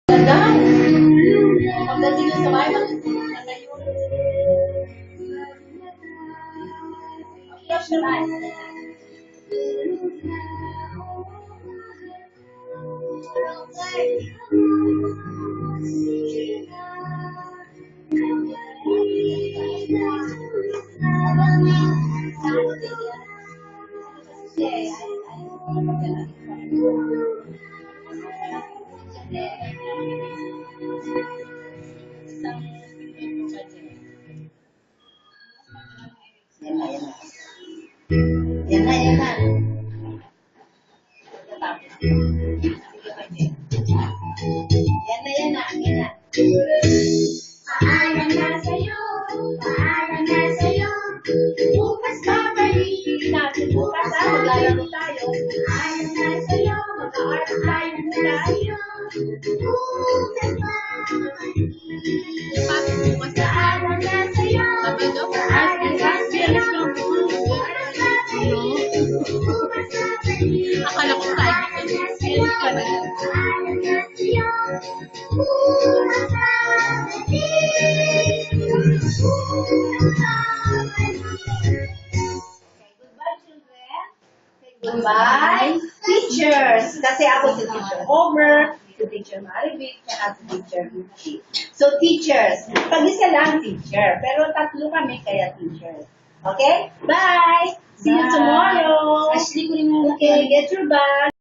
Ganda. Pagdating yung sabay, maganda yun. Close your eyes. Yan na, yan na. Yan na, yan na. Yan na. Paalam na sa'yo, paalam na sa'yo, bukas babalik natin bukas maglalaro tayo. Paalam na sa'yo, mag-aaral tayo tayo, bukas babalik. Paalam na sa'yo, paalam na sa'yo, bukas babalik. Akala ko tayo. Paalam na sa'yo, bukas Goodbye, teachers. Kasi ako si Teacher Homer, si Teacher Maribit, at si Teacher Gucci. So, teachers. Pag-isa lang, teacher. Pero tatlo kami, kaya teachers. Okay? Bye! See you tomorrow! Ashley ko rin mo. Okay, get your bag.